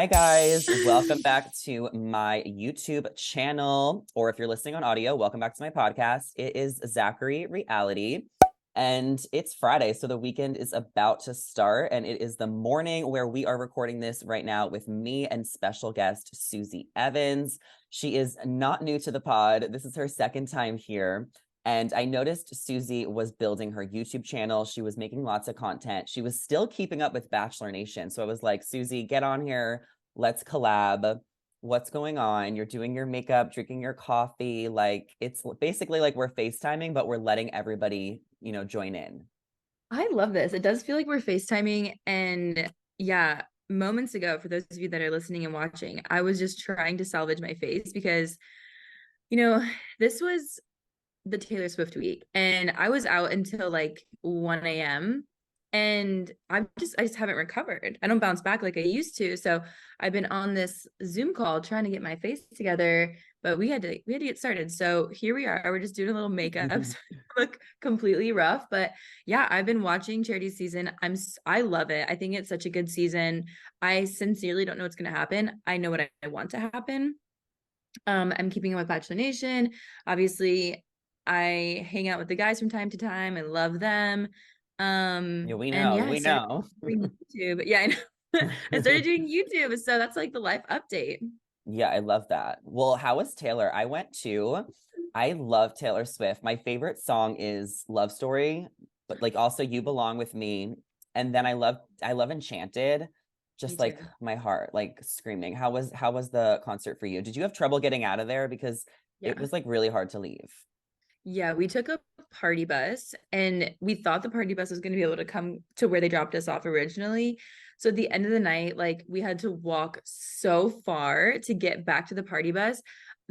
Hi guys, welcome back to my YouTube channel, or if you're listening on audio, welcome back to my podcast. It is Zachary Reality, and it's Friday, so the weekend is about to start, and it is the morning where we are recording this right now with me and special guest Susie Evans. She is not new to the pod. This is her second time here. And I noticed Susie was building her YouTube channel. She was making lots of content. She was still keeping up with Bachelor Nation. So I was like, Susie, get on here. Let's collab. What's going on? You're doing your makeup, drinking your coffee. Like, it's basically like we're FaceTiming, but we're letting everybody, join in. I love this. It does feel like we're FaceTiming. And yeah, moments ago, for those of you that are listening and watching, I was just trying to salvage my face because, you know, this was the Taylor Swift week and I was out until like 1 a.m. and I just haven't recovered. I don't bounce back like I used to. So I've been on this Zoom call trying to get my face together, but we had to get started. So here we are. We're just doing a little makeup. So I look completely rough, but yeah, I've been watching Charity season. I love it. I think it's such a good season. I sincerely don't know what's going to happen. I know what I want to happen. I'm keeping up with Bachelor Nation. Obviously, I hang out with the guys from time to time. I love them. Yeah, we And know, yeah, I we started know. doing YouTube. Yeah, I know. I started doing YouTube. So that's like the life update. Yeah, I love that. Well, how was Taylor? I love Taylor Swift. My favorite song is Love Story, but like also You Belong with Me. And then I love Enchanted. Me Just too. like my heart, like screaming. How was the concert for you? Did you have trouble getting out of there? Because it Yeah. was like really hard to leave. Yeah, we took a party bus and we thought the party bus was going to be able to come to where they dropped us off originally. So at the end of the night, like we had to walk so far to get back to the party bus.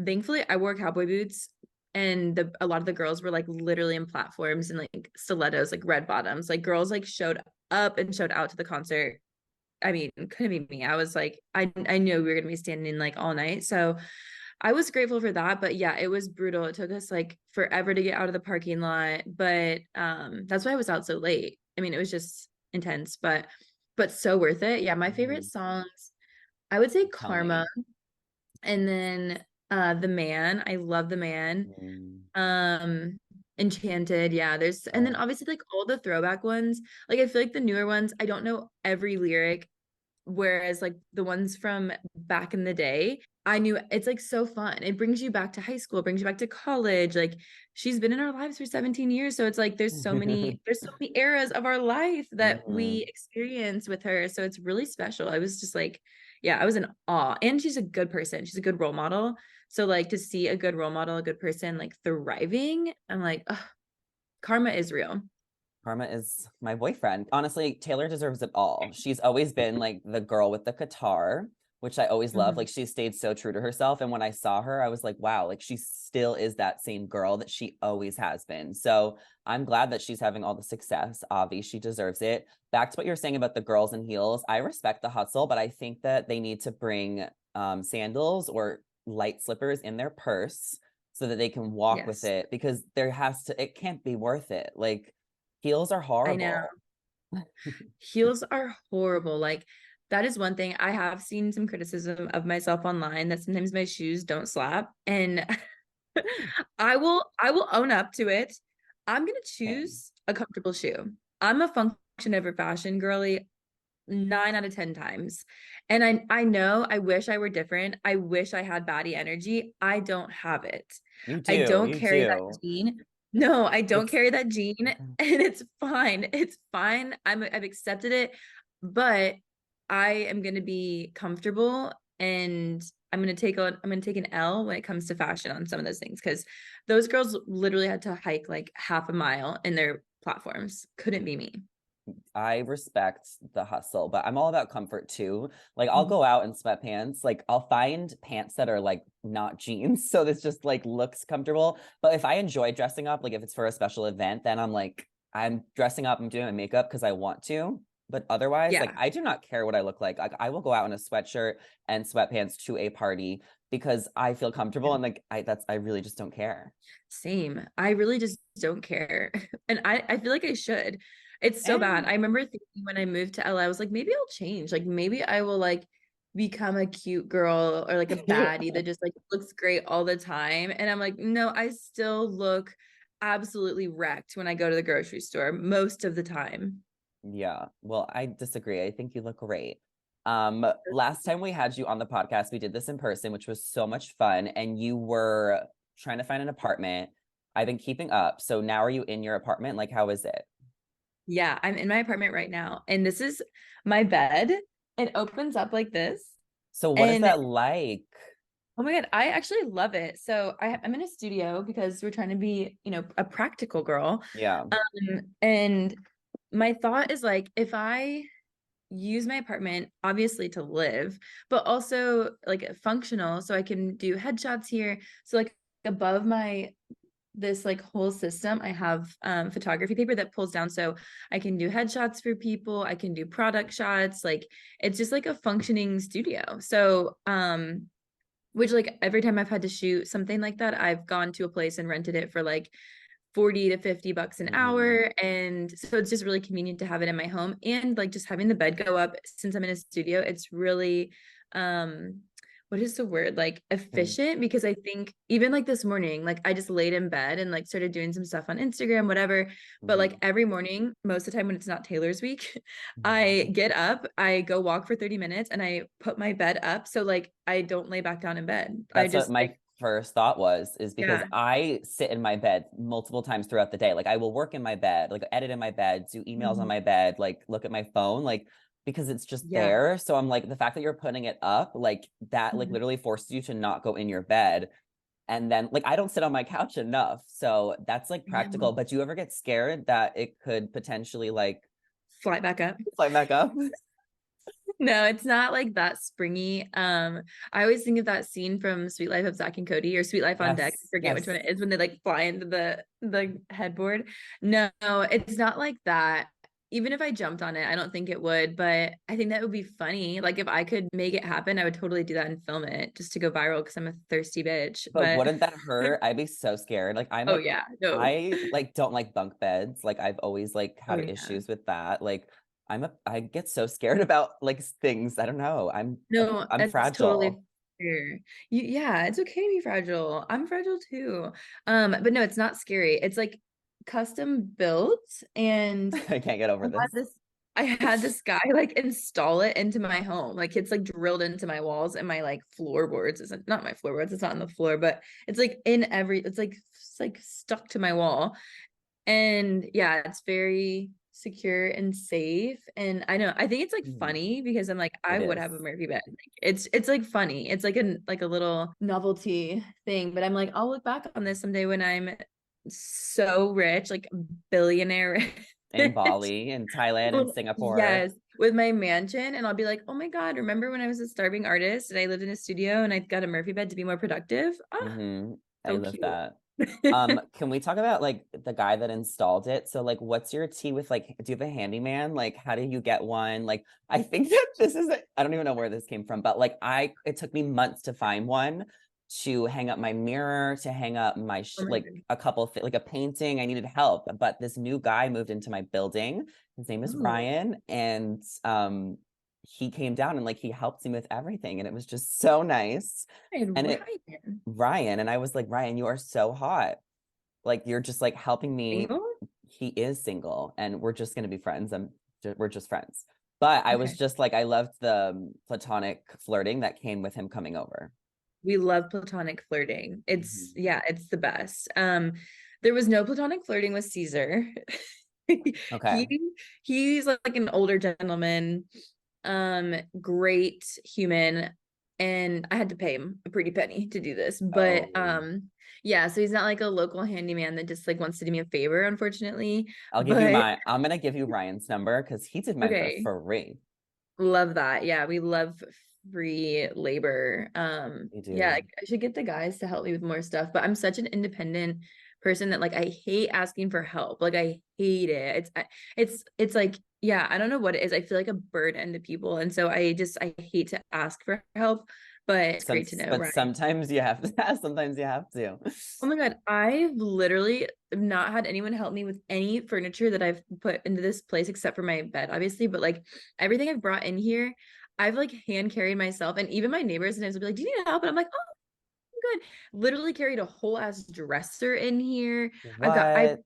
Thankfully, I wore cowboy boots and a lot of the girls were like literally in platforms and like stilettos, like red bottoms. Like girls like showed up and showed out to the concert. I mean, couldn't be me. I was like, I knew we were gonna be standing like all night. So I was grateful for that, but yeah, it was brutal. It took us like forever to get out of the parking lot, but that's why I was out so late. I mean, it was just intense, but so worth it. Yeah, my favorite Mhm. songs, I would say Tell Karma me. and then The Man. I love The Man. Mm. Um Enchanted, yeah. There's and then Oh. obviously like all the throwback ones. Like I feel like the newer ones, I don't know every lyric. Whereas like the ones from back in the day, I knew it's like so fun. It brings you back to high school, brings you back to college. Like she's been in our lives for 17 years. So it's like there's so many eras of our life that Mhm. we experience with her. So it's really special. I was just like, yeah, I was in awe. And she's a good person. She's a good role model. So like to see a good role model, a good person like thriving, I'm like, ugh, karma is real. Karma is my boyfriend. Honestly, Taylor deserves it all. She's always been like the girl with the guitar, which I always love. Mhm. Like she stayed so true to herself. And when I saw her, I was like, wow, like she still is that same girl that she always has been. So I'm glad that she's having all the success. Avi, she deserves it. Back to what you're saying about the girls in heels. I respect the hustle, but I think that they need to bring sandals or light slippers in their purse so that they can walk with Yes, it because it can't be worth it. Like heels are I know. horrible. Heels are horrible. Like that is one thing I have seen some criticism of myself online that sometimes my shoes don't slap and I will own up to it. I'm going to Same. choose a comfortable shoe. I'm a function over fashion girly 9 out of 10 times. And I know I wish I were different. I wish I had baddie energy. I don't have it. You I do. don't You carry that do. gene. No, I don't It's carry that gene and it's fine. It's fine. I've accepted it, but I am going to be comfortable and I'm going to take an L when it comes to fashion on some of those things cuz those girls literally had to hike like half a mile in their platforms. Couldn't be me. I respect the hustle, but I'm all about comfort too. Like I'll Mhm. go out in sweatpants. Like I'll find pants that are like not jeans, so this just like looks comfortable. But if I enjoy dressing up, like if it's for a special event, then I'm dressing up, I'm doing my makeup because I want to. But otherwise, like Yeah. I do not care what I look like. Like I will go out in a sweatshirt and sweatpants to a party because I feel comfortable and like I really just don't care. Same. I really just don't care. And I feel like I should. It's so bad. And I remember thinking when I moved to LA, I was like, maybe I'll change. Like maybe I will like become a cute girl or like a baddie that just like looks great all the time. And I'm like, no, I still look absolutely wrecked when I go to the grocery store most of the time. Yeah. Well, I disagree. I think you look great. Last time we had you on the podcast, we did this in person, which was so much fun, and you were trying to find an apartment. I've been keeping up. So now are you in your apartment? Like, how is it? Yeah, I'm in my apartment right now, and this is my bed. It opens up like this. So what is And that like? oh my God, I actually love it. So I'm in a studio because we're trying to be, a practical girl. Yeah. And my thought is like, if I use my apartment obviously to live, but also like functional, so I can do headshots here. So like above my this like whole system, I have photography paper that pulls down so I can do headshots for people, I can do product shots, like it's just like a functioning studio. So which like every time I've had to shoot something like that, I've gone to a place and rented it for like 40 to 50 bucks an Hmm. hour. And so it's just really convenient to have it in my home. And like just having the bed go up since I'm in a studio, it's really what is the word? Like efficient, because I think even like this morning, like I just laid in bed and like started doing some stuff on Instagram, whatever. But like Hmm. every morning, most of the time when it's not Taylor's week, I get up, I go walk for 30 minutes and I put my bed up. So like I don't lay back down in bed. I That's what just my like, first thought was, is because yeah. I sit in my bed multiple times throughout the day. Like I will work in my bed, like edit in my bed, do emails on Mhm. my bed, like look at my phone, like because it's just Yeah. there. So I'm like, the fact that you're putting it up, like that, like Mhm. literally forces you to not go in your bed. And then like I don't sit on my couch enough. So that's like Yeah. practical. But do you ever get scared that it could potentially like Fly back up. fly back up? No, it's not like that springy. I always think of that scene from Sweet Life of Zach and Cody or Sweet Life on Deck. I Yes, forget which one yes. it is when they like fly into the headboard. No, it's not like that. Even if I jumped on it, I don't think it would, but I think that would be funny. Like if I could make it happen, I would totally do that and film it just to go viral because I'm a thirsty bitch. But But wouldn't that hurt? I'd be so scared. Like oh yeah, no. I like don't like bunk beds. Like I've always like Oh had yeah. issues with that. Like I get so scared about like things. I don't know. No, I'm that's fragile. totally fair. Yeah, it's okay to be fragile. I'm fragile too. But no, it's not scary. It's like custom built, and I can't get I over had this. this I had this guy like install it into my home. Like it's like drilled into my walls and my like floorboards. It's not my floorboards, it's not on the floor, but it's like in every it's like stuck to my wall. And yeah, it's very secure and safe. And I know, I think it's like Mhm. funny because I'm like, I It would have a is. Murphy bed. Like, it's like funny. It's like a little novelty thing. But I'm like, I'll look back on this someday when I'm so rich, like billionaire In rich. Bali, in Thailand, in Well, Singapore. yes, with my mansion. And I'll be like, oh my God, remember when I was a starving artist and I lived in a studio and I got a Murphy bed to be more productive? Ah, I so love cute. that. Can we talk about like the guy that installed it? So like what's your tea with like do you have a handyman? Like how do you get one? Like I think that I don't even know where this came from, but like it took me months to find one to hang up my mirror, to hang up my Oh my like God. a couple like a painting. I needed help, but this new guy moved into my building. His name is Oh, Ryan, and he came down and like he helped me with everything, and it was just so nice. and And it Ryan. Ryan, and I was like, Ryan, you are so hot. Like you're just like helping me. Single? He is single, and we're just gonna be friends. We're just friends. But I was Okay. just like, I loved the platonic flirting that came with him coming over. We love platonic flirting. It's Mhm. yeah, it's the best. There was no platonic flirting with Caesar. Okay. He he's like an older gentleman, great human, and I had to pay him a pretty penny to do this. But Oh, yeah, so he's not like a local handyman that just like wants to do me a favor, unfortunately. But I'm gonna give you Ryan's number because he did mine for okay. free. Love that. Yeah, we love free labor. We Yeah, do. I should get the guys to help me with more stuff, but I'm such an independent person that like I hate asking for help. Like I hate it. It's like yeah, I don't know what it is. I feel like a burden to people, and so I hate to ask for help, but it's Some, great to know, but right? sometimes you have to. Sometimes you have to. Oh my God, I've literally not had anyone help me with any furniture that I've put into this place except for my bed, obviously, but like everything I've brought in here, I've like hand carried myself, and even my neighbors sometimes will be like, "Do you need help?" And I'm like, "Oh, I'm good." Literally carried a whole ass dresser in here. I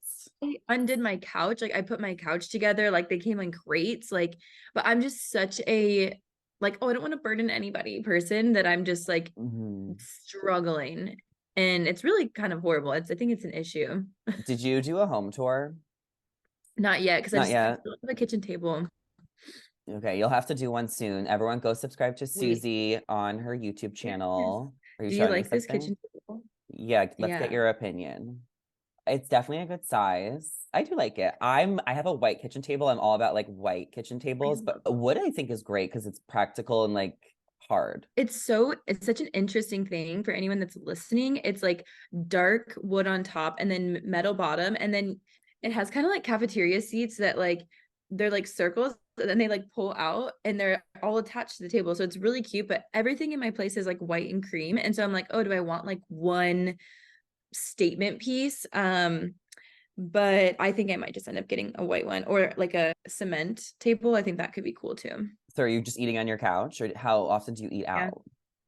What? undid my couch. Like I put my couch together. Like they came in crates. Like, but I'm just such a like, oh, I don't want to burden anybody person that I'm just like Mhm. struggling. And it's really kind of horrible. I think it's an issue. Did you do a home tour? Not yet, because Not I yet. still have a kitchen table. Okay, you'll have to do one soon. Everyone go subscribe to Wait, Susie on her YouTube yes. channel. Are you Do you showing me like this something? kitchen table? Yeah, let's get Yeah. your opinion. It's definitely a good size. I do like it. I have a white kitchen table. I'm all about like white kitchen I tables, but love wood I think is great because it's practical and like hard. it's such an interesting thing for anyone that's listening. It's like dark wood on top and then metal bottom, and then it has kind of like cafeteria seats that like they're like circles and then they like pull out and they're all attached to the table. So it's really cute, but everything in my place is like white and cream. And so I'm like, oh, do I want like one statement piece? But I think I might just end up getting a white one or like a cement table. I think that could be cool too. So are you just eating on your couch or how often do you eat Yeah. out?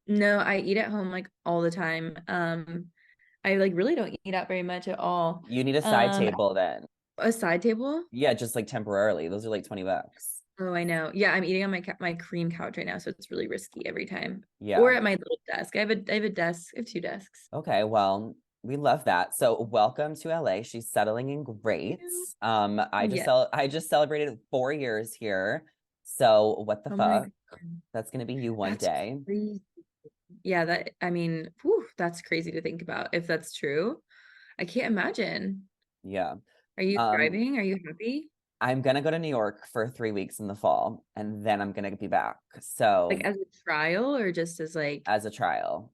No, I eat at home like all the time. I like really don't eat out very much at all. You need a side Um, table then. a side table? Yeah, just like temporarily. Those are like 20 bucks. Oh, I know. Yeah, I'm eating on my cream couch right now, so it's really risky every time. Or Yeah. at my little desk. I have a desk. I have two desks. Okay, well, we love that. So welcome to LA. She's settling in great. Yeah. I just celebrated 4 years here. So what the Oh my fuck? God. That's gonna be you one That's day. crazy. Yeah, that I mean, whew, that's crazy to think about if that's true. I can't imagine. Yeah. Are you Um, thriving? Are you happy? I'm gonna go to New York for 3 weeks in the fall, and then I'm gonna be back. Like So as a trial or just as like, as a trial.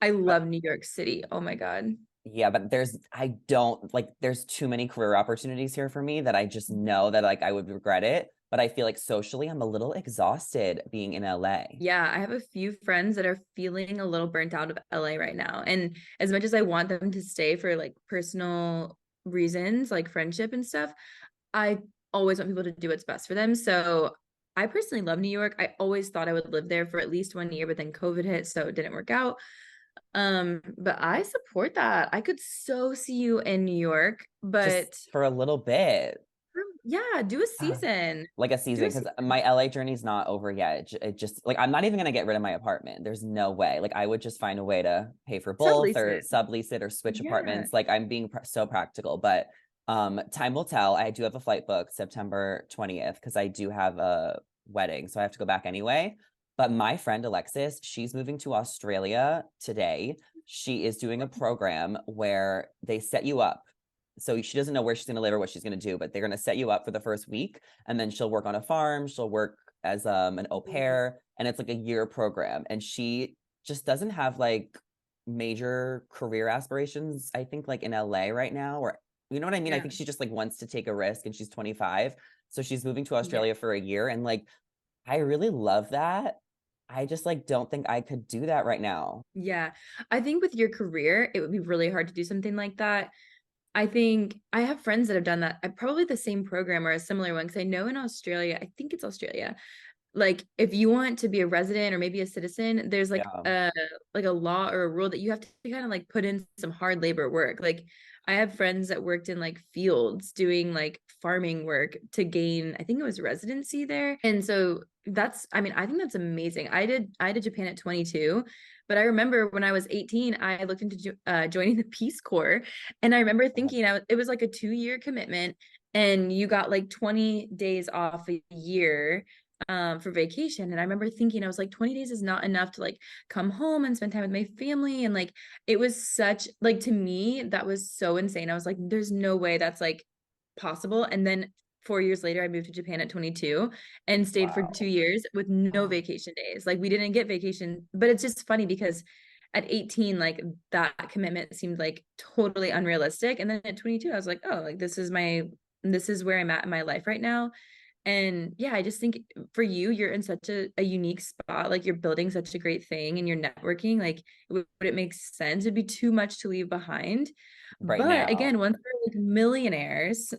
I But love New York City. Oh my God. yeah, but I don't like there's too many career opportunities here for me that I just know that like I would regret it. But I feel like socially I'm a little exhausted being in LA. Yeah, I have a few friends that are feeling a little burnt out of LA right now. And as much as I want them to stay for like personal reasons, like friendship and stuff, I always want people to do what's best for them. So I personally love New York. I always thought I would live there for at least 1 year, but then COVID hit, so it didn't work out. But I support that. I could so see you in New York, but Just for a little bit. yeah, do a season. Like a Do season a because season. my LA journey's not over yet. It just like I'm not even gonna get rid of my apartment. There's no way. Like I would just find a way to pay for both Sublease or it. sublease it or switch Yeah. apartments. Like I'm being so practical, but time will tell. I do have a flight booked September 20th because I do have a wedding, so I have to go back anyway. But my friend Alexis, she's moving to Australia today. She is doing a program where they set you up so she doesn't know where she's going to live or what she's going to do, but they're going to set you up for the first week and then she'll work on a farm, she'll work as an au pair and it's like a year program and she just doesn't have like major career aspirations I think like in LA right now or you know what I mean? I Yeah. think she just like wants to take a risk and she's 25. So she's moving to Yeah. Australia for a year and like I really love that. I just like don't think I could do that right now. Yeah. I think with your career, it would be really hard to do something like that. I think I have friends that have done that. Probably the same program or a similar one. Because I know in Australia, I think it's Australia, like if you want to be a resident or maybe a citizen, there's Yeah. like a law or a rule that you have to kind of like put in some hard labor work. Like I have friends that worked in like fields doing like farming work to gain, I think it was residency there. And so that's, I mean, I think that's amazing. I did Japan at 22, but I remember when I was 18, I looked into joining the Peace Corps, and I remember thinking it was like a 2 year commitment, and you got like 20 days off a year for vacation. And I remember thinking, I was like, 20 days is not enough to like come home and spend time with my family. And like it was such like to me, that was so insane. I was like, there's no way that's like possible. And then 4 years later, I moved to Japan at 22 and stayed for Wow. 2 years with no vacation days. Like we didn't get vacation, but it's just funny because at 18, like that commitment seemed like totally unrealistic. And then at 22, I was like, oh, like this is where I'm at in my life right now. And yeah, I just think for you, you're in such a unique spot. Like you're building such a great thing and you're networking. Like, would it make sense? It'd be too much to leave behind. Right But now. again, once we're like millionaires,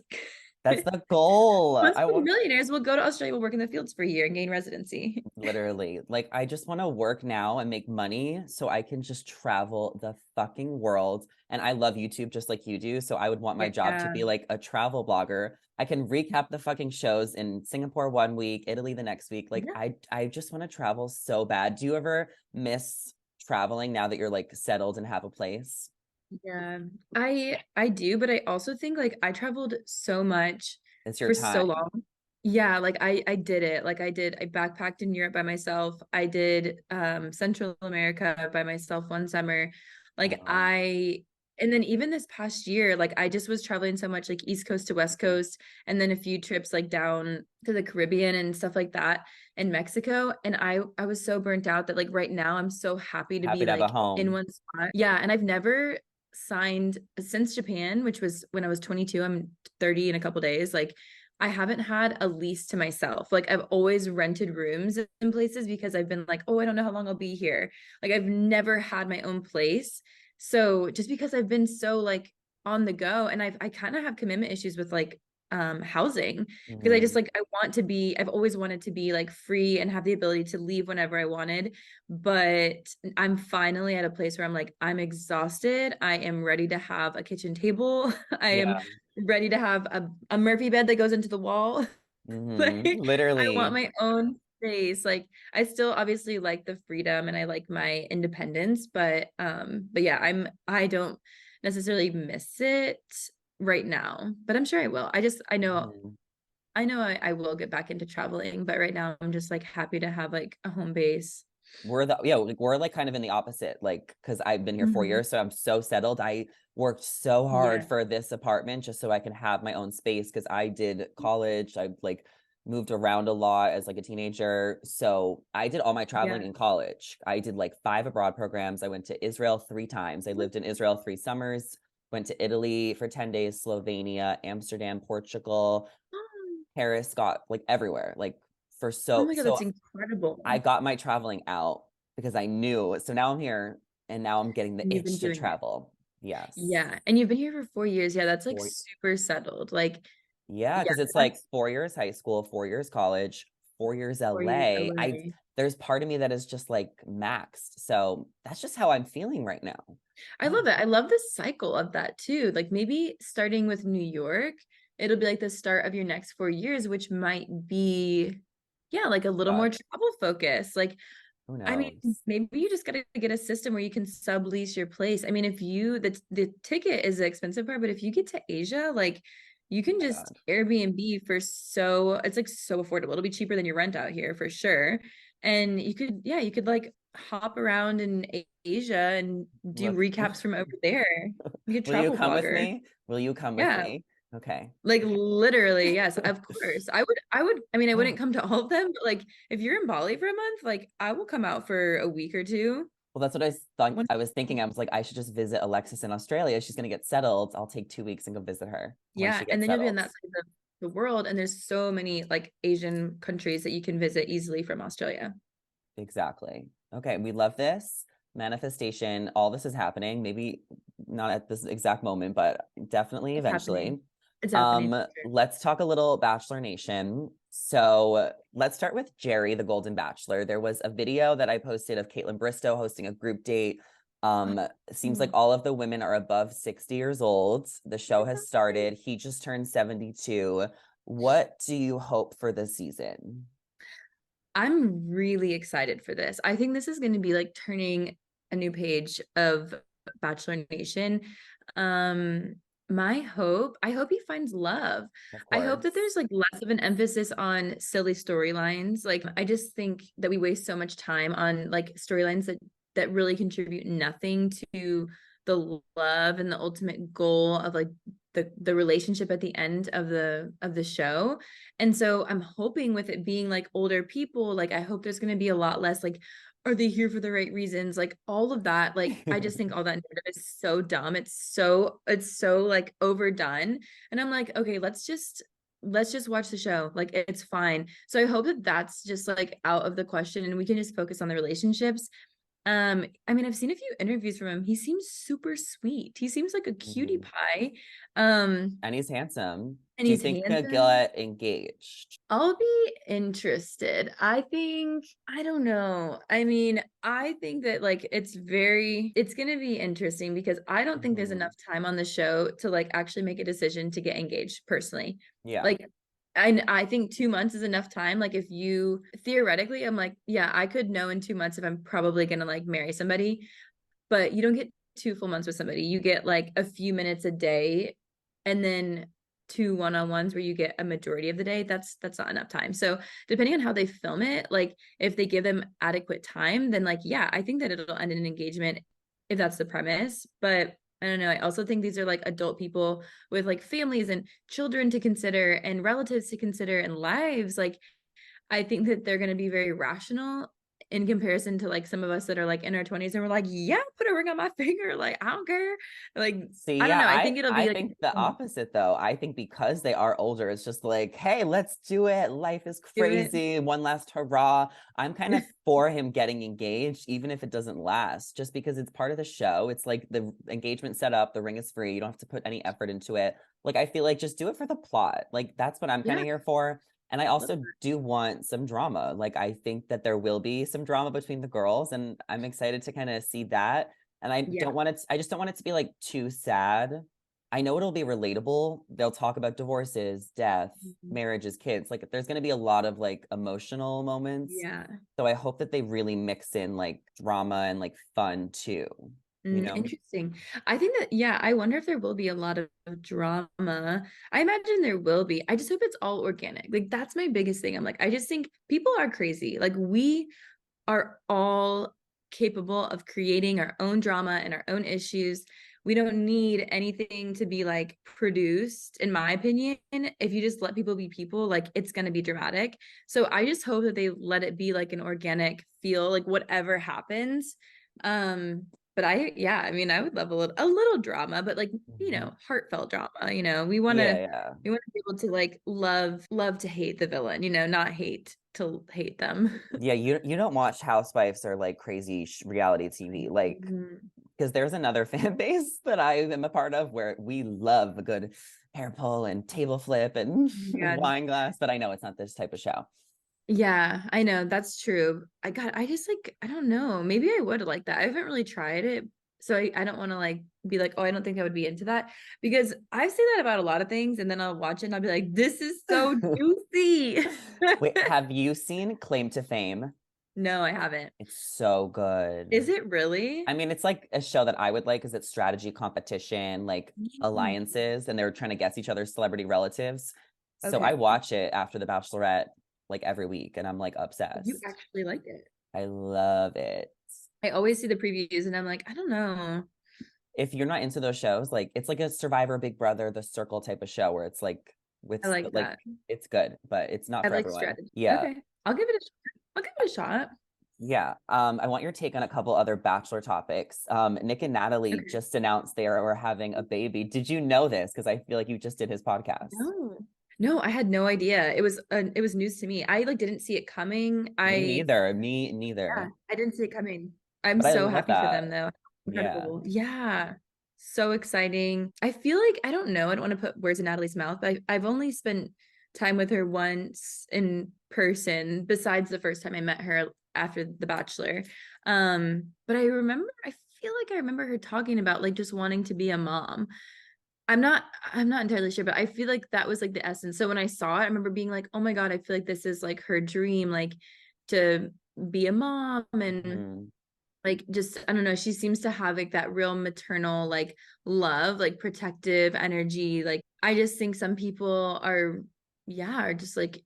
That's the goal. Once I we're want millionaires, we'll go to Australia, we'll work in the fields for a year and gain residency. literally, like, I just want to work now and make money so I can just travel the fucking world. And I love YouTube just like you do. So I would want my job to Yeah. be like a travel blogger. I can recap the fucking shows in Singapore one week, Italy the next week. Like, Yeah. I just want to travel so bad. Do you ever miss traveling now that you're like settled and have a place? Yeah. I do, but I also think like I traveled so much It's your for so time. long. Yeah, like I did it. Like I backpacked in Europe by myself. I did Central America by myself one summer. Like Oh, I and then even this past year, like I just was traveling so much like East Coast to West Coast and then a few trips like down to the Caribbean and stuff like that in Mexico. And I was so burnt out that like right now I'm so happy to happy be to have a like in home. one spot. Yeah, and I've never signed since Japan, which was when I was 22. I'm 30 in a couple days. Like I haven't had a lease to myself. Like I've always rented rooms in places because I've been like, oh, I don't know how long I'll be here. Like I've never had my own place. So just because I've been so like on the go and I kind of have commitment issues with like housing because I just Mhm. like I've always wanted to be like free and have the ability to leave whenever I wanted, but I'm finally at a place where I'm like I'm exhausted. I am ready to have a kitchen table. I am Yeah. ready to have a Murphy bed that goes into the wall. Like I want Literally. my own space. Like I still obviously like the freedom and I like my independence, but yeah, I don't necessarily miss it right now, but I'm sure I will. Mhm. I know I will get back into traveling, but right now I'm just like happy to have like a home base. We're like kind of in the opposite, like, because I've been here 4 years, Mhm. so I'm so settled. I worked so hard Yeah. for this apartment just so I can have my own space because I did college. I like moved around a lot as like a teenager. So I did all my traveling Yeah. in college. I did like 5 abroad programs. I went to Israel 3 times. I lived in Israel 3 summers, went to Italy for 10 days, Slovenia, Amsterdam, Portugal, Paris, got like everywhere. Like for Oh so my God, so that's incredible. I got my traveling out because I knew. So now I'm here and now I'm getting the And you've been itch to doing it. travel. Yes. Yeah. And you've been here for 4 years. Yeah, that's like Four, super settled. Like, yeah, yeah, because it's like that's 4 years high school, 4 years college, 4 years 4 years LA. LA. There's part of me that is just like maxed. So that's just how I'm feeling right now. I love it. I love the cycle of that too. Like maybe starting with New York, it'll be like the start of your next 4 years, which might be, yeah, like a little more God, travel focus. Like, who I mean, knows? maybe you just got to get a system where you can sublease your place. I mean, if you the ticket is the expensive part, but if you get to Asia, like you Oh can my just God. Airbnb for so it's like so affordable. It'll be cheaper than your rent out here for sure. And you could like hop around in Asia and do Look, recaps from over there. You could will you travel come with blogger. me? Will you come with Yeah, me? Okay. like literally, yes, of course. I mean, I wouldn't come to all of them, but like if you're in Bali for a month, like I will come out for a week or two. Well, that's what I thought. When, I was thinking. I was like, I should just visit Alexis in Australia. She's gonna get settled. I'll take 2 weeks and go visit her once yeah, she and gets then you'll be on settled. that side of the world, and there's so many like Asian countries that you can visit easily from Australia. Exactly. Okay, we love this manifestation. All this is happening. Maybe not at this exact moment, but definitely It's happening. eventually. It's happening for sure. Let's talk a little Bachelor Nation. So let's start with Jerry, the Golden Bachelor. There was a video that I posted of Caitlin Bristow hosting a group date. It seems like Oh, all of the women are above 60 years old. The show my has God. started. He just turned 72. What do you hope for this season? I'm really excited for this. I think this is going to be like turning a new page of Bachelor Nation. Um, I hope he finds love. Of I hope that course. there's like less of an emphasis on silly storylines. Like I just think that we waste so much time on like storylines that really contribute nothing to the love and the ultimate goal of like the relationship at the end of the show. And so I'm hoping with it being like older people, like I hope there's going to be a lot less like, are they here for the right reasons? Like all of that, like I just think all that narrative is so dumb. It's so like overdone. And I'm like, okay, let's just watch the show. Like it's fine. So I hope that that's just like out of the question and we can just focus on the relationships. I mean, I've seen a few interviews from him. He seems super sweet. He seems like a cutie Mhm. pie. And he's handsome. And Do you he's think they'll handsome. get engaged? I'll be interested. I don't know. I mean, I think that like it's gonna be interesting because I don't think there's Mhm. enough time on the show to like actually make a decision to get engaged personally. Yeah. Like, and I think 2 months is enough time. Like, if you theoretically, I'm like, yeah, I could know in 2 months if I'm probably gonna like marry somebody, but you don't get 2 full months with somebody. You get like a few minutes a day and then two one-on-ones where you get a majority of the day. That's not enough time. So depending on how they film it, like if they give them adequate time, then like yeah, I think that it'll end in an engagement if that's the premise. But I don't know. I also think these are like adult people with like families and children to consider and relatives to consider and lives. Like I think that they're going to be very rational in comparison to like some of us that are like in our 20s and we're like, yeah, put a ring on my finger. Like, I don't care. Like, See, I don't yeah, know. I think it'll I be like, think the opposite though. I think because they are older, it's just like, hey, let's do it. Life is do it. crazy. One last hurrah. I'm kind of for him getting engaged, even if it doesn't last, just because it's part of the show. It's like the engagement set up, the ring is free. You don't have to put any effort into it. Like, I feel like just do it for the plot. Like, that's what I'm kind Yeah. of here for. And I also do want some drama. Like, I think that there will be some drama between the girls, and I'm excited to kind of see that. And Yeah. I just don't want it to be like too sad. I know it'll be relatable. They'll talk about divorces, death, marriages, kids. Like there's going to be a lot of like emotional moments. Yeah. So I hope that they really mix in like drama and like fun too, you know? Interesting. I think that, yeah, I wonder if there will be a lot of drama. I imagine there will be. I just hope it's all organic. Like, that's my biggest thing. I'm like, I just think people are crazy. Like, we are all capable of creating our own drama and our own issues. We don't need anything to be like produced, in my opinion. If you just let people be people, like it's going to be dramatic. So I just hope that they let it be like an organic feel, like whatever happens. But yeah, I mean, I would love a little drama, but like, Mhm. heartfelt drama. Yeah, yeah. We want to be able to like love to hate the villain, not hate to hate them. Yeah, you don't watch Housewives or like crazy reality TV, like Mhm. because there's another fan base that I am a part of where we love a good hair pull and table flip and Oh my God. wine glass, but I know it's not this type of show. Yeah, I know that's true. I just like, I don't know. Maybe I would like that. I haven't really tried it. So I don't want to like be like, oh, I don't think I would be into that because I say that about a lot of things and then I'll watch it and I'll be like, this is so juicy. Wait, have you seen Claim to Fame? No, I haven't. It's so good. Is it really? I mean, it's like a show that I would like because it's strategy competition, like Mm. alliances, and they're trying to guess each other's celebrity relatives. So I Okay. watch it after The Bachelorette like every week, and I'm like You obsessed. actually like it. I love it. I always see the previews and I'm like, I don't know. If you're not into those shows, like it's like a Survivor, Big Brother, The Circle type of show where it's like I with like like that. it's good, but it's not I for like everyone. strategy. Yeah. Okay. I'll give it a shot. I'll give it a shot. Yeah. I want your take on a couple other Bachelor topics. Nick and Natalie Okay. just announced they are having a baby. Did you know this? Because I feel like you just did his podcast. No. No, I had no idea. It was news to me. I like didn't see it coming. Me neither. Me neither. Yeah, I didn't see it coming. I'm But I so love happy for them that. though. Yeah. Incredible. Yeah. So exciting. I feel like I don't know. I don't want to put words in Natalie's mouth, but I've only spent time with her once in person, besides the first time I met her after The Bachelor. But I feel like I remember her talking about like just wanting to be a mom. I'm not entirely sure, but I feel like that was like the essence. So when I saw it, I remember being like, "Oh my God, I feel like this is like her dream, like to be a mom and Mhm. like just I don't know, she seems to have like that real maternal like love, like protective energy. Like I just think some people are yeah, are just like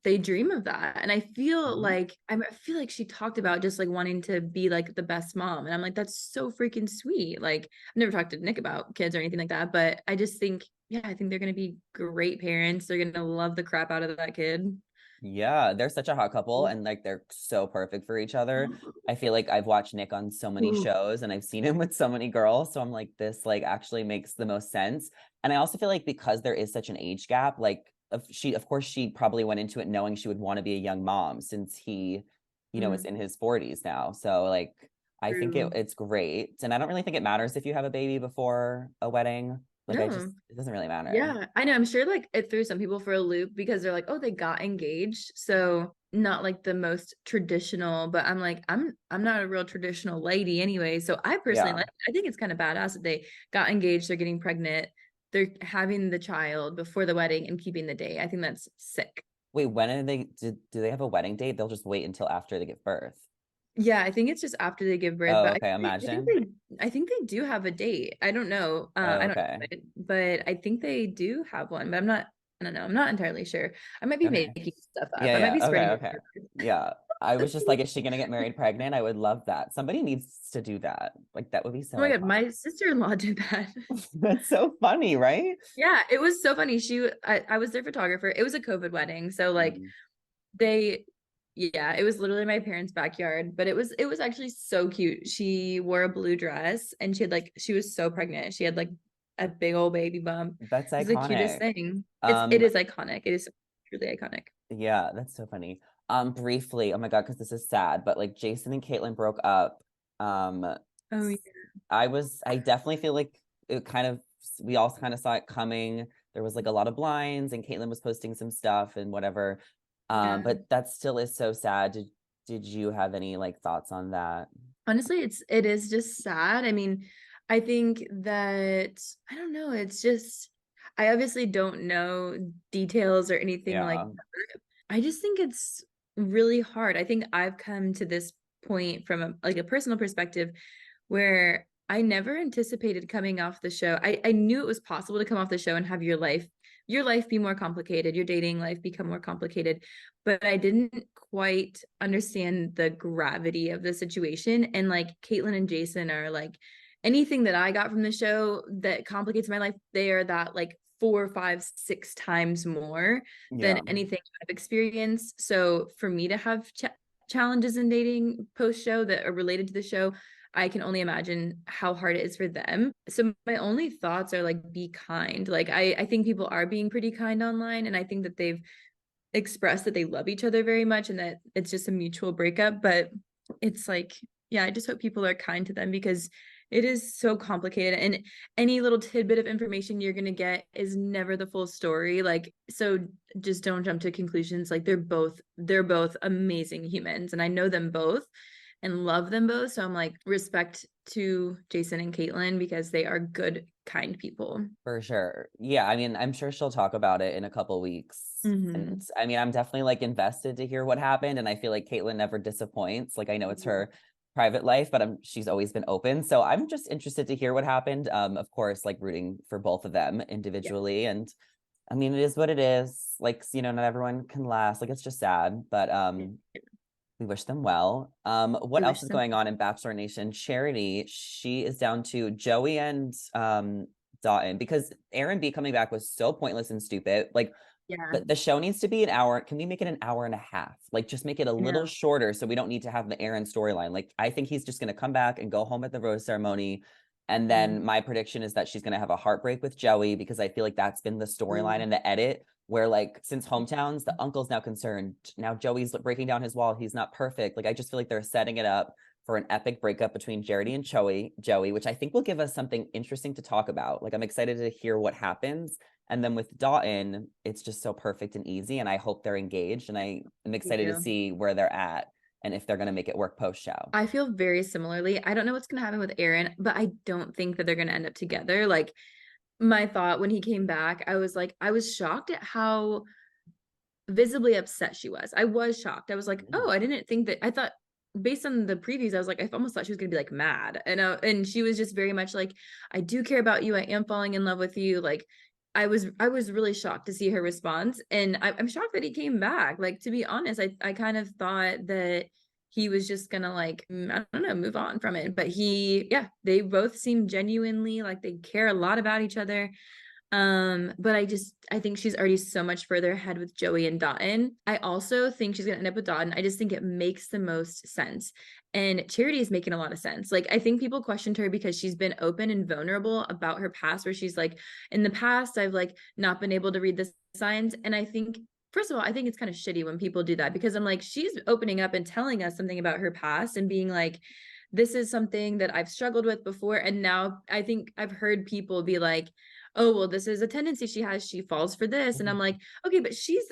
they dream of that. And Mhm. I feel like she talked about just like wanting to be like the best mom. And I'm like, that's so freaking sweet. Like I've never talked to Nick about kids or anything like that, but I just think, yeah, I think they're gonna be great parents. They're gonna love the crap out of that kid. Yeah, they're such a hot couple and like they're so perfect for each other. I feel like I've watched Nick on so many Ooh. shows and I've seen him with so many girls. So I'm like, this like actually makes the most sense. And I also feel like because there is such an age gap, like of course she probably went into it knowing she would want to be a young mom since he, is Mm, in his 40s now. So like I think true. it's great. And I don't really think it matters if you have a baby before a wedding. Like No. it doesn't really matter. Yeah, I know. I'm sure like it threw some people for a loop because they're like, oh, they got engaged. So not like the most traditional, but I'm like, I'm not a real traditional lady anyway. So I personally Yeah. like I think it's kind of badass that they got engaged, they're getting pregnant, they're having the child before the wedding and keeping the date. I think that's sick. Wait, when are do they have a wedding date? They'll just wait until after they give birth. Yeah, I think it's just after they give birth, Oh, but okay. I think Imagine. they do have a date. I don't know. Oh, I don't okay. know it, but I think they do have one, but I don't know. I'm not entirely sure. I might be Okay. making stuff up. Yeah, I might yeah. be Okay, spreading okay. rumors. Yeah. I was just like, is she gonna get married pregnant? I would love that. Somebody needs to do that. Like that would be so Oh my God, iconic. my sister-in-law did that. That's so funny, right? Yeah, it was so funny. I was their photographer. It was a COVID wedding. So like Mhm. they yeah, it was literally my parents' backyard, but it was actually so cute. She wore a blue dress and she was so pregnant. She had like a big old baby bump. That's It was the cutest iconic. thing. It Um, is iconic. It is truly iconic. yeah, that's so funny. Briefly, oh my God, because this is sad, but like Jason and Kaitlyn broke up. Um, Oh yeah. I definitely feel like it kind of, we all kind of saw it coming. There was like a lot of blinds, and Caitlyn was posting some stuff and whatever. Yeah. But that still is so sad. Did you have any like thoughts on that? Honestly, it is just sad. I mean, I think that I don't know, it's just I obviously don't know details or anything like Yeah. that. I just think it's really hard. I think I've come to this point from a personal perspective where I never anticipated coming off the show. I knew it was possible to come off the show and have your life be more complicated, your dating life become more complicated, but I didn't quite understand the gravity of the situation. And like Kaitlyn and Jason are like anything that I got from the show that complicates my life, they are that like 4, 5, 6 times more than Yeah, anything I've experienced. So for me to have challenges in dating post show that are related to the show, I can only imagine how hard it is for them. So my only thoughts are like be kind. Like I think people are being pretty kind online, and I think that they've expressed that they love each other very much and that it's just a mutual breakup. But it's like, yeah, I just hope people are kind to them because it is so complicated, and any little tidbit of information you're going to get is never the full story. Like, so just don't jump to conclusions. Like they're both amazing humans, and I know them both and love them both. So I'm like, respect to Jason and Kaitlyn because they are good, kind people. for sure. Yeah, I mean, I'm sure she'll talk about it in a couple weeks. And Mm-hmm. I mean, I'm definitely like invested to hear what happened. And I feel like Caitlyn never disappoints. Like I know it's her private life, but she's always been open. So I'm just interested to hear what happened. Of course, like rooting for both of them Yeah. individually. And I mean, it is what it is. Like, not everyone can last. Like it's just sad. But we wish them well. We What else wish is them. going on in Bachelor Nation? Charity, she is down to Joey and Dotun because Aaron B coming back was so pointless and stupid. Like Yeah. the show needs to be an hour. Can we make it an hour and a half? Like just make it a I little know. shorter so we don't need to have the Aaron storyline. Like I think he's just gonna come back and go home at the rose ceremony. And Mm-hmm. then my prediction is that she's gonna have a heartbreak with Joey because I feel like that's been the storyline in the edit where like since hometowns, the uncle's now concerned. Now Joey's breaking down his wall. He's not perfect. Like I just feel like they're setting it up for an epic breakup between Jarity and Joey, which I think will give us something interesting to talk about. Like I'm excited to hear what happens. And then with Dotun, it's just so perfect and easy. And I hope they're engaged. And I am Me excited to too. see where they're at and if they're going to make it work post show. I feel very similarly. I don't know what's going to happen with Aaron, but I don't think that they're going to end up together. Like, my thought when he came back, I was like, I was shocked at how visibly upset she was. I was shocked. I was like, oh, I didn't think that. I thought based on the previews, I was like, I almost thought she was gonna be like mad, and she was just very much like, I do care about you. I am falling in love with you. Like, I was really shocked to see her response, and I'm shocked that he came back. Like, to be honest, I kind of thought that he was just gonna like I don't know, move on from it, but yeah, they both seem genuinely like they care a lot about each other. But I think she's already so much further ahead with Joey and Dotun. I also think she's gonna end up with Dotun. I just think it makes the most sense. And Charity is making a lot of sense. Like, I think people questioned her because she's been open and vulnerable about her past, where she's like, in the past, I've like not been able to read the signs. And I think first of all, I think it's kind of shitty when people do that because I'm like, she's opening up and telling us something about her past and being like, this is something that I've struggled with before. And now I think I've heard people be like, oh, well, this is a tendency she has. She falls for this. And I'm like, okay, but she's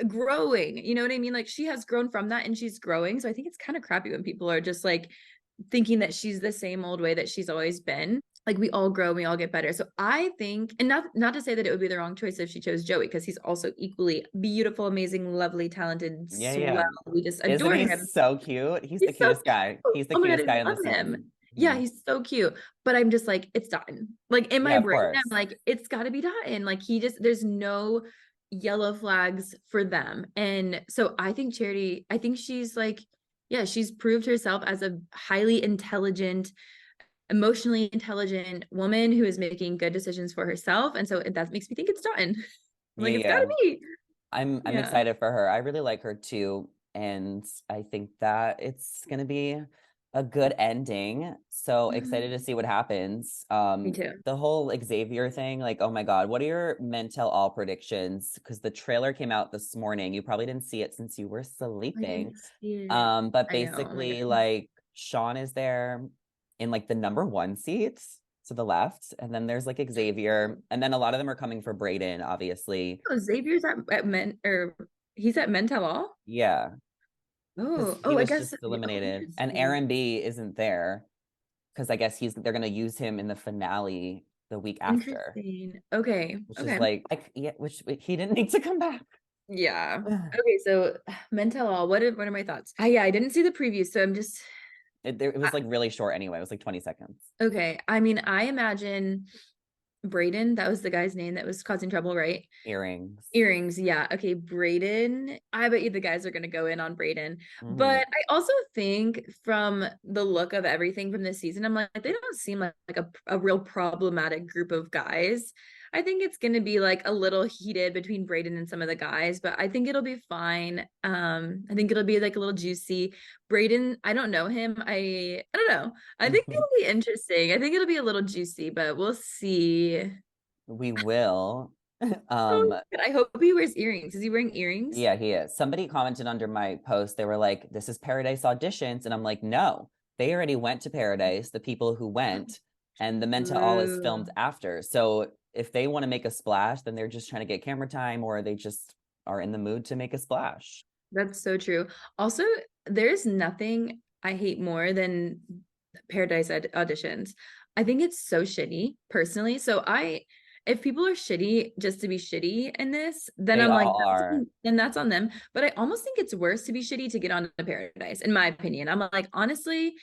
growing. You know what I mean? Like she has grown from that and she's growing. So I think it's kind of crappy when people are just like thinking that she's the same old way that she's always been. Like we all grow, we all get better. So I think, and not to say that it would be the wrong choice if she chose Joey, because he's also equally beautiful, amazing, lovely, talented, Yeah, swell. yeah. We just Isn't adore he him. so cute? He's the He's so cutest guy. cute. He's the Oh my God, cutest guy in I the love him. season. Yeah, Mhm. he's so cute. But I'm just like, it's done. Like in my Yeah, of brain, I'm course. like, it's got to be done. Like he just, there's no yellow flags for them. And so I think Charity, I think she's like, yeah, she's proved herself as a highly intelligent, emotionally intelligent woman who is making good decisions for herself. And so that makes me think it's done. I'm Yeah, like, it's got to yeah. be. I'm Yeah. excited for her. I really like her too. And I think that it's gonna be a good ending. So excited to see what happens. Me too. The whole Xavier thing, like, oh my God, what are your men tell all predictions? Because the trailer came out this morning. You probably didn't see it since you were I sleeping. didn't see it. But I know. Oh my basically, God. like Sean is there in like the number one seat to the left, and then there's like Xavier, and then a lot of them are coming for Brayden, obviously. Oh, Xavier's at men or he's at Men Tell All. Yeah, because Oh, he I was guess. just Oh, eliminated, and interesting. Aaron B isn't there because I guess they're gonna use him in the finale the week after, Interesting. Okay. which is Okay. like yeah, which he didn't need to come back. Yeah. Okay. So Men Tell All. What are my thoughts? Yeah, I didn't see the preview, so I'm just It was like really short anyway. It was like 20 seconds. okay. I mean, I imagine Brayden, that was the guy's name that was causing trouble, right? Earrings. Earrings, yeah. Okay, Brayden. I bet you the guys are gonna go in on Brayden. Hmm. But I also think from the look of everything from this season, I'm like, they don't seem like a real problematic group of guys. I think it's gonna be like a little heated between Brayden and some of the guys, but I think it'll be fine. I think it'll be like a little juicy. Brayden, I don't know him. I don't know. I think it'll be interesting. I think it'll be a little juicy, but we'll see. We will. Oh, Um, I hope he wears earrings. Is he wearing earrings? yeah, he is. Somebody commented under my post, they were like, this is Paradise auditions. And I'm like, no, they already went to Paradise, the people who went, and the Men to All is filmed True. after. So if they want to make a splash, then they're just trying to get camera time or they just are in the mood to make a splash. That's so true. Also, there's nothing I hate more than Paradise auditions. I think it's so shitty personally. If people are shitty just to be shitty in this, then They I'm like, all are. then that's on them. But I almost think it's worse to be shitty to get on the Paradise, in my opinion. I'm like, honestly,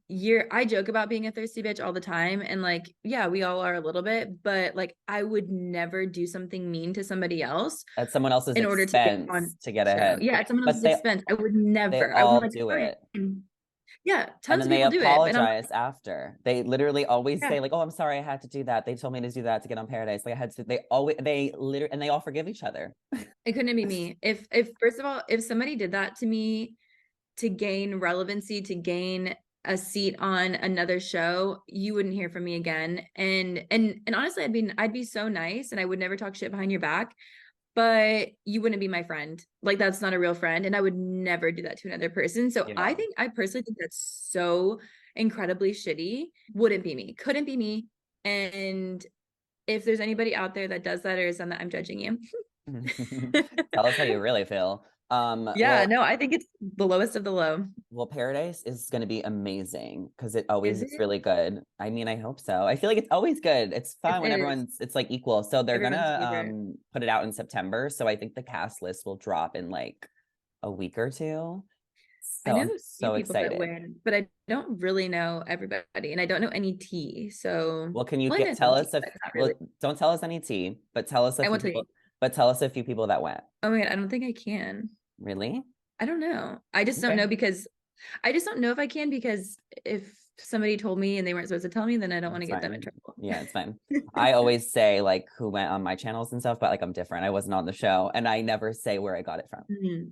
I joke about being a thirsty bitch all the time. And like, yeah, we all are a little bit, but like, I would never do something mean to somebody else At someone else's in order to get expense on to get the show. ahead. Yeah, at someone But else's expense. I would they never. I'm all like, do it. fine. Yeah, And tons then of they people do it. And I'm apologize after. They literally always yeah, say, like, oh, I'm sorry I had to do that. They told me to do that to get on Paradise. Like I had to, they literally, and they all forgive each other. it couldn't be me. If first of all, if somebody did that to me to gain relevancy, to gain a seat on another show, you wouldn't hear from me again. And honestly, I'd be so nice and I would never talk shit behind your back, but you wouldn't be my friend. Like that's not a real friend. And I would never do that to another person. So Yeah. I personally think that's so incredibly shitty. Wouldn't be me, couldn't be me. And if there's anybody out there that does that or is on that, I'm judging you. Tell us how you really feel. Yeah, no, I think it's the lowest of the low. Well, Paradise is going to be amazing because it always Is is it? really good. I mean, I hope so. I feel like it's always good. It's It fun when is. it's like equal. So they're Everyone's gonna favorite. put it out in September. So I think the cast list will drop in like a week or two. I So know I'm a few so people that excited. win, but I don't really know everybody, and I don't know any tea. So, Well, can you well, I know tell some tea, us if but not well really. don't tell us any tea, but tell us a I few won't tell you. people, but tell us a few people that went. Oh my God, I don't think I can. Really? I don't know. I just don't Okay. know because I just don't know if I can because if somebody told me and they weren't supposed to tell me, then I don't want to It's get them in fine. trouble. Yeah, it's fine. I always say like who went on my channels and stuff, but like I'm different. I wasn't on the show and I never say where I got it from. Mhm.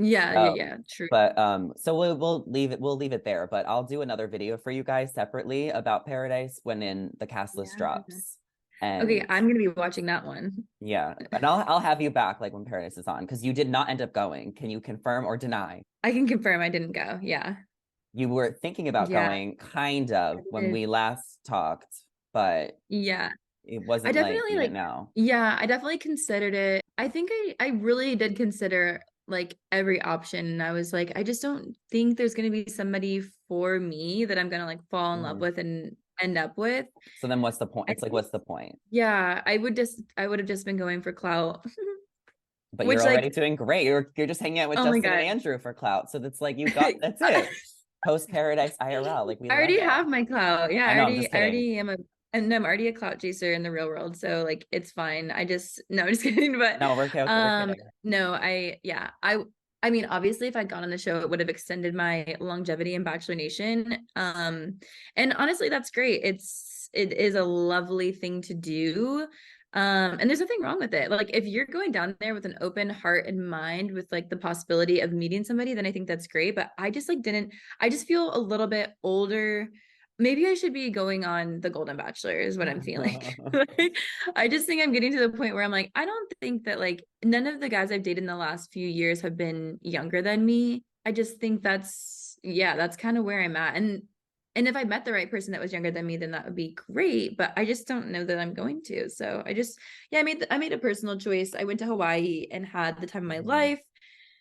Yeah, yeah, So, yeah. True. but so we'll leave it there, but I'll do another video for you guys separately about Paradise when in the cast list Yeah. drops. Okay, And I'm gonna be watching that one. yeah, and I'll have you back like when Paradise is on because you did not end up going. Can you confirm or deny? I can confirm I didn't go. Yeah. You were thinking about Yeah. going kind of I when did. we last talked, but Yeah. It I wasn't like definitely you like, didn't know. yeah, I definitely considered it. I think I really did consider like every option. And I was like, I just don't think there's gonna be somebody for me that I'm gonna like fall in love Mhm. with and end up with. So then what's the point? I It's like, think, what's the point? yeah, I would have just been going for clout. But you're Which already like, doing great. You're just hanging out with oh my Justin and God. Andrew for clout. So that's like you got that's I it. Post Paradise IRL. Like we love already it. have my clout. Yeah, I know, I'm just I kidding. already am a and I'm already a clout chaser in the real world. So like it's fine. I just no, I'm just kidding. But No, we're okay, we're kidding. no, I mean obviously if I'd gone on the show, it would have extended my longevity in Bachelor Nation. And honestly, that's great. It is a lovely thing to do. And there's nothing wrong with it. Like if you're going down there with an open heart and mind with like the possibility of meeting somebody, then I think that's great. But I just like didn't I just feel a little bit older. Maybe I should be going on the Golden Bachelor is what I'm feeling. Like, I just think I'm getting to the point where I'm like, I don't think that like none of the guys I've dated in the last few years have been younger than me. I just think that's kind of where I'm at. And if I met the right person that was younger than me, then that would be great. But I just don't know that I'm going to. So I made a personal choice. I went to Hawaii and had the time of my Mhm. life.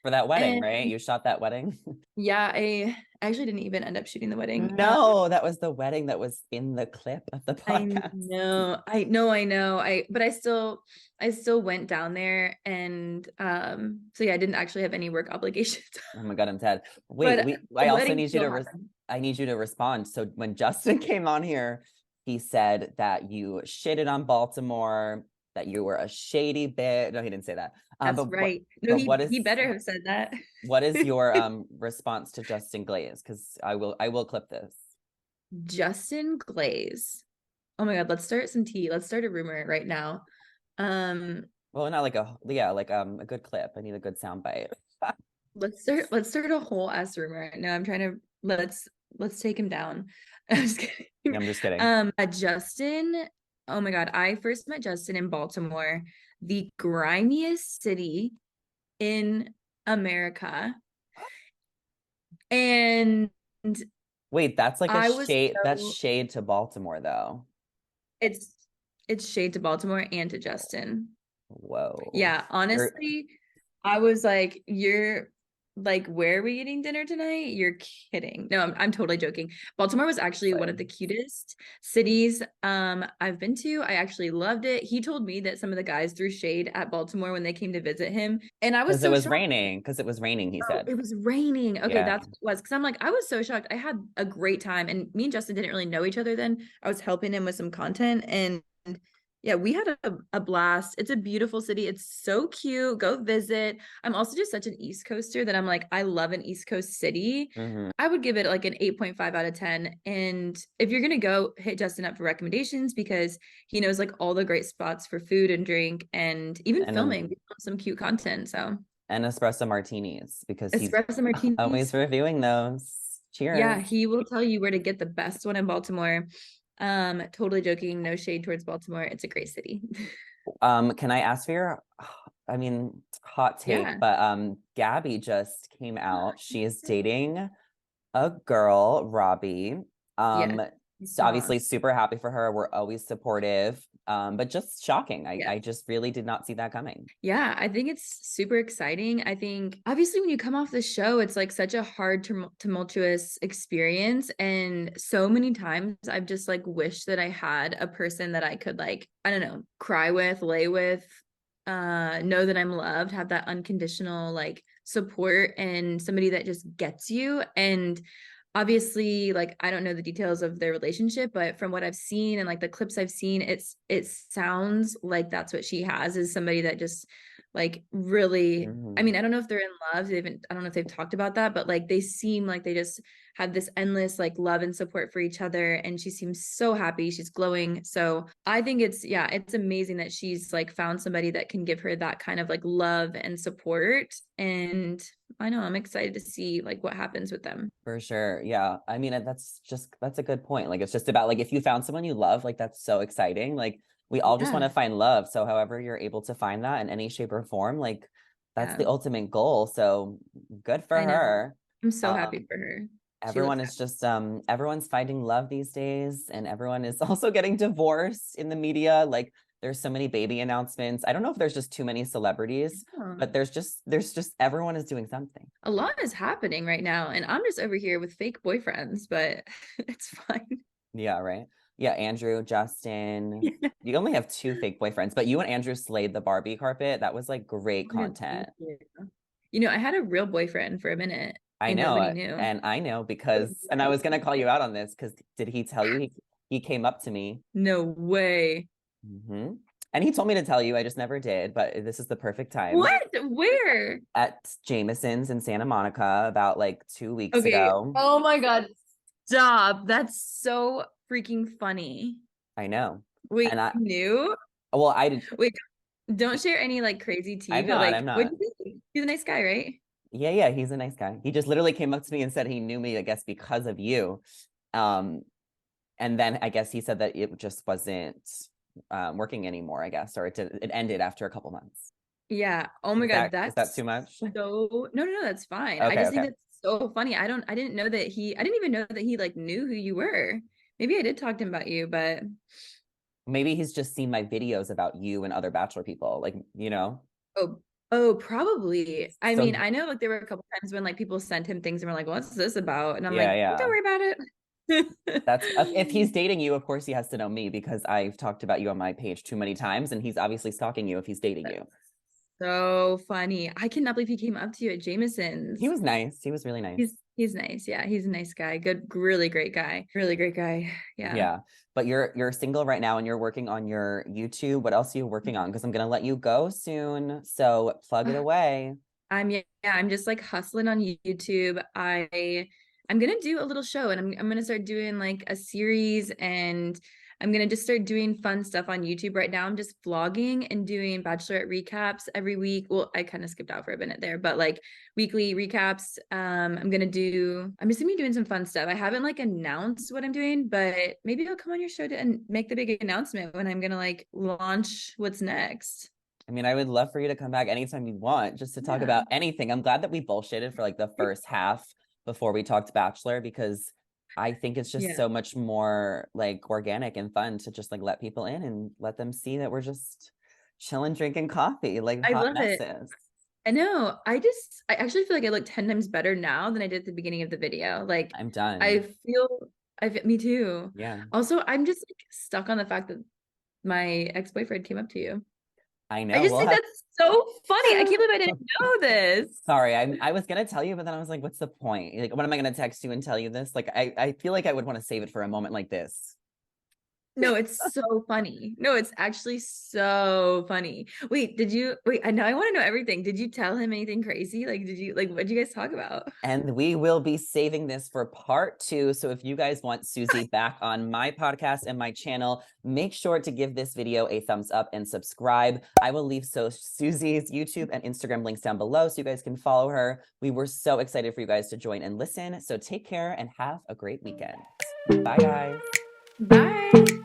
For that wedding, And right? You shot that wedding? yeah, I actually didn't even end up shooting the wedding. No, that was the wedding that was in the clip of the I podcast. know, I know. But I still went down there and so yeah, I didn't actually have any work obligations. Oh my God, I'm dead. Wait, But I the also wedding need you still to happened. I need you to respond. So when Justin came on here, he said that you shitted on Baltimore, that you were a shady bitch. No, he didn't say that. That's right. No, But he better have said that. what is your response to Justin Glaze? Because I will clip this. Justin Glaze. Oh my God, let's start some tea. Let's start a rumor right now. Um, Well, not like like a good clip. I need a good sound bite. let's start a whole ass rumor. No, I'm trying to let's take him down. I'm just kidding. I'm just kidding. Justin, oh my God, I first met Justin in Baltimore, the grimiest city in America. And Wait, that's like a I was shade. That's so shade to Baltimore, though. it's it's shade to Baltimore and to Justin. Whoa. Yeah, You're honestly, I was like, you're like, where are we eating dinner tonight? You're kidding. No, I'm totally joking. Baltimore was actually one of the like, cutest cities I've been to. I actually loved it. He told me that some of the guys threw shade at Baltimore when they came to visit him. And I was because it so was shocked. raining. Because it was raining, he Oh, said. it was raining. Okay, Yeah. that's what it was. Because I'm like, I was so shocked. I had a great time. And me and Justin didn't really know each other then. I was helping him with some content. And yeah, we had a blast. It's a beautiful city. It's so cute. Go visit. I'm also just such an East Coaster that I'm like, I love an East Coast city. Hmm. I would give it like an 8.5 out of 10. And if you're gonna go, hit Justin up for recommendations because he knows like all the great spots for food and drink and even And then filming some cute content. So and espresso martinis because he's espresso always martinis. reviewing those. Yeah, Cheers. he will tell you where to get the best one in Baltimore. Totally joking, no shade towards Baltimore. It's a great city. Can I ask for your, I mean, hot take, Yeah. but Gabby just came out. She is dating a girl, Robbie. Yes. Um, I so saw. obviously super happy for her. We're always supportive. But just shocking. Yeah. I just really did not see that coming. Yeah, I think it's super exciting. I think obviously when you come off the show, it's like such a hard tumultuous experience. And so many times I've just like wished that I had a person that I could like, I don't know, cry with, lay with, know that I'm loved, have that unconditional like support and somebody that just gets you. And obviously like I don't know the details of their relationship, but from what I've seen and like the clips I've seen, it sounds like that's what she has is somebody that just like really, I Mhm. mean, I don't know if they're in love. I don't know if they've talked about that, but like they seem like they just have this endless like love and support for each other. And she seems so happy. She's glowing. So I think yeah, it's amazing that she's like found somebody that can give her that kind of like love and support. And I know I'm excited to see like what happens with them. For sure. Yeah. I mean, that's a good point. Like, it's just about like if you found someone you love, like that's so exciting. Like, we all just want to Yeah. find love. So, however, you're able to find that in any shape or form, like that's Yeah. the ultimate goal. So, good for I know. her. I'm so happy Um, for her. She looks Everyone is just everyone's finding love these days, and everyone is also getting divorced in the media. Like there's so many baby announcements. I don't know if there's just too many celebrities, but there's just everyone is doing something. a lot is happening right now, and I'm just over here with fake boyfriends, but it's fine. Yeah, right. Yeah, Andrew, Justin. You only have two fake boyfriends, but you and Andrew slayed the Barbie carpet. That was like great content. You know, I had a real boyfriend for a minute I and know, nobody knew. and I know because, and I was gonna call you out on this because did he tell you he came up to me? No way. Hmm. And he told me to tell you, I just never did, but this is the perfect time. What? Where? At Jameson's in Santa Monica about like 2 weeks Okay. ago. Oh my God. Stop. That's so freaking funny. I know. Wait, And you knew? well, I did. Wait, don't share any like crazy tea, I'm but not, like, I'm what not. do you think? He's a nice guy, right? Yeah, yeah, he's a nice guy. He just literally came up to me and said he knew me, I guess, because of you. Um, and then I guess he said that it just wasn't working anymore, I guess, or it ended after a couple months. Yeah. Oh my God. Is that That's too much? so, no, that's fine. I Okay, just think okay. that's so funny. I didn't know that I didn't even know that he like knew who you were. Maybe I did talk to him about you, but Maybe he's just seen my videos about you and other Bachelor people, like, oh, oh, probably. I mean, So I know like there were a couple times when like people sent him things and were like, "What's this about?" And I'm yeah, like, yeah. "Don't worry about it." That's if he's dating you, of course he has to know me because I've talked about you on my page too many times, and he's obviously stalking you if he's dating you. So funny. I cannot believe he came up to you at He Jameson's. was nice. He was really nice. He's nice. Yeah, he's a nice guy. Good, really great guy. Really great guy. Yeah. Yeah. But you're single right now and you're working on your YouTube. What else are you working on? Because I'm gonna let you go soon. So plug it away. I'm just like hustling on YouTube. I'm gonna do a little show and I'm gonna start doing like a series and I'm gonna just start doing fun stuff on YouTube. Right now I'm just vlogging and doing bachelorette recaps every week. Well, I kind of skipped out for a minute there, but like weekly recaps. I'm just gonna be doing some fun stuff. I haven't like announced what I'm doing, but maybe I'll come on your show and make the big announcement when I'm gonna like launch what's next. I mean, I would love for you to come back anytime you want just to talk Yeah. about anything. I'm glad that we bullshitted for like the first half before we talked Bachelor because I think it's just Yeah. so much more like organic and fun to just like let people in and let them see that we're just chilling, drinking coffee, like I hot love it. messes. I know. I actually feel like I look 10 times better now than I did at the beginning of the video. Like I'm I done. feel me too. Yeah, Also, I'm just like stuck on the fact that my ex-boyfriend came up to you. I I know. just We'll think have. that's so funny. I can't believe I didn't know this. Sorry, I was gonna tell you, but then I was like, what's the point? Like, what am I gonna text you and tell you this? Like, I feel like I would want to save it for a moment like this. No, it's so funny. No, it's actually so funny. Wait, I know I want to know everything. Did you tell him anything crazy? Like, what did you guys talk about? And we will be saving this for part 2. So if you guys want Susie back on my podcast and my channel, make sure to give this video a thumbs up and subscribe. I will leave Susie's YouTube and Instagram links down below so you guys can follow her. We were so excited for you guys to join and listen. So take care and have a great weekend. Bye, guys. Bye.